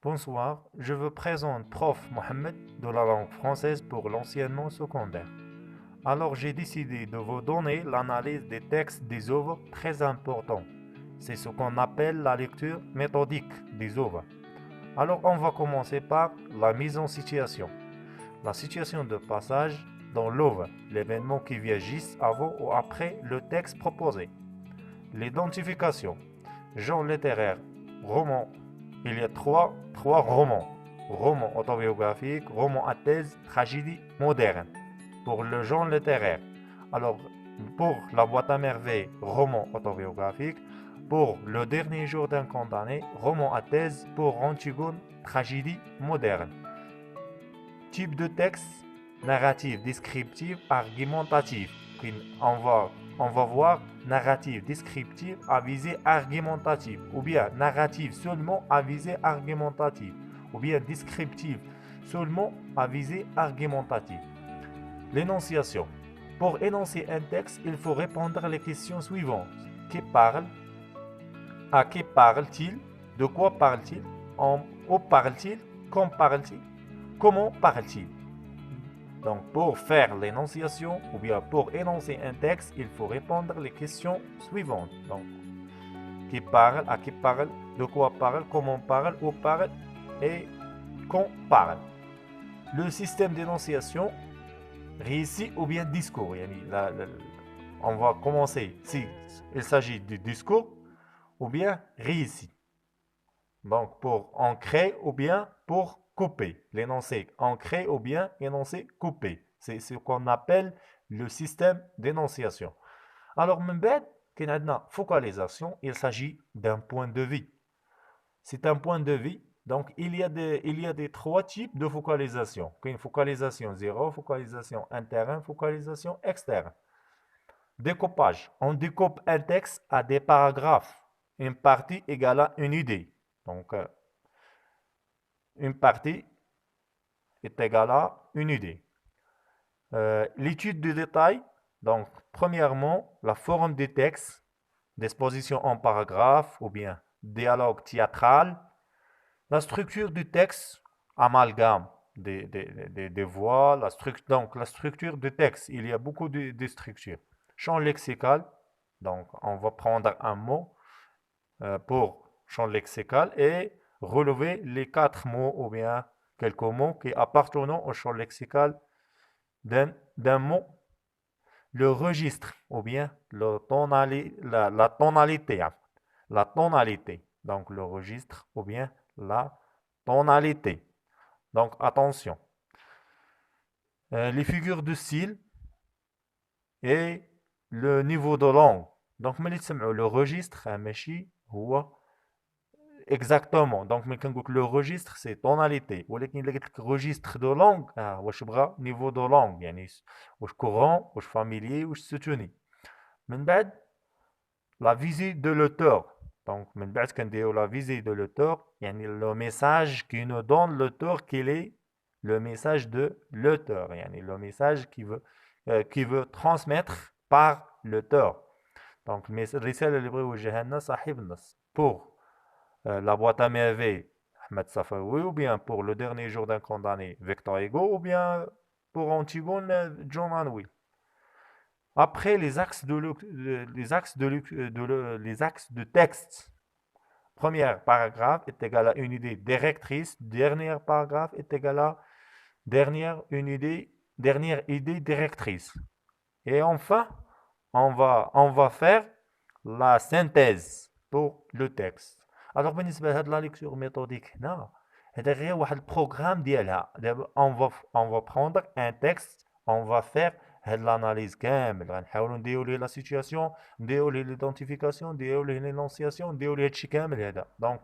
Bonsoir, je vous présente Prof Mohamed de la langue française pour l'enseignement secondaire. Alors j'ai décidé de vous donner l'analyse des textes des œuvres très importants. C'est ce qu'on appelle la lecture méthodique des œuvres. Alors on va commencer par la mise en situation. La situation de passage dans l'œuvre, l'événement qui vient juste avant ou après le texte proposé. L'identification, genre littéraire, roman. Il y a trois romans. Roman autobiographique, roman à thèse, tragédie moderne. Pour le genre littéraire. Alors, pour La boîte à merveilles, roman autobiographique. Pour Le dernier jour d'un condamné, roman à thèse. Pour Antigone, tragédie moderne. Type de texte, narratif, descriptif, argumentatif. On va voir narratif, descriptif à visée argumentative, ou bien narratif seulement à visée argumentative, ou bien descriptif seulement à visée argumentative. L'énonciation. Pour énoncer un texte, il faut répondre les questions suivantes. Qui parle? À qui parle-t-il? De quoi parle-t-il? Où parle-t-il? Quand parle-t-il? Comment parle-t-il? Donc, pour faire l'énonciation ou bien pour énoncer un texte, il faut répondre les questions suivantes. Donc, qui parle, à qui parle, de quoi parle, comment parle, où parle et quand parle. Le système d'énonciation, récit ou bien discours. On va commencer si il s'agit du discours ou bien récit. Donc, pour ancrer ou bien pour couper. L'énoncé ancré ou bien énoncé coupé. C'est ce qu'on appelle le système d'énonciation. Alors, qu'il y a une focalisation, il s'agit d'un point de vue. C'est un point de vue. Donc, il y a des trois types de focalisation. Une focalisation 0, focalisation interne, focalisation externe. Découpage. On découpe un texte à des paragraphes. Une partie égale à une idée. Donc, une partie est égale à une idée. L'étude du détail, donc premièrement, la forme des textes, disposition en paragraphe ou bien dialogue théâtral, la structure du texte, amalgame des voix, donc la structure du texte, il y a beaucoup de structures. Champ lexical, donc on va prendre un mot pour champ lexical et relever les 4 mots ou bien quelques mots qui appartiennent au champ lexical d'un mot. Le registre ou bien la tonalité. La tonalité. Donc le registre ou bien la tonalité. Donc attention. Les figures de style et le niveau de langue. Donc le registre, ماشي هو exactement. Donc le registre c'est tonalité. ولكن الا قلت لك registre de langue واش بغا niveau de langue يعني واش courant واش familier واش soutenu. من بعد la visée de l'auteur. Donc من بعد كنديروا la visée de l'auteur يعني le message qui nous donne l'auteur qu'il est le message de l'auteur يعني le message qui veut transmettre par l'auteur. Donc الرسالة اللي بغى يوجهها لنا صاحب النص. Pour La boîte à merveilles, Ahmed Safawi, ou bien pour Le dernier jour d'un condamné, Victor Hugo, ou bien pour Antigone, John Manville. Après, les axes de texte. Premier paragraphe est égal à une idée directrice. Dernier paragraphe est égal à dernière idée directrice. Et enfin, on va faire la synthèse pour le texte. Alors بالنسبه لهاد لا ليكتور ميثوديك هنا هذا غير واحد البروغرام ديالها دابا on va prendre un texte on va faire هاد l'analyse كامل غنحاولوا نديروا ليه لا سيتوياسيون نديروا ليه ليدونتيفيكاسيون نديروا ليه لينونسياسيون نديروا ليه هادشي كامل هذا دونك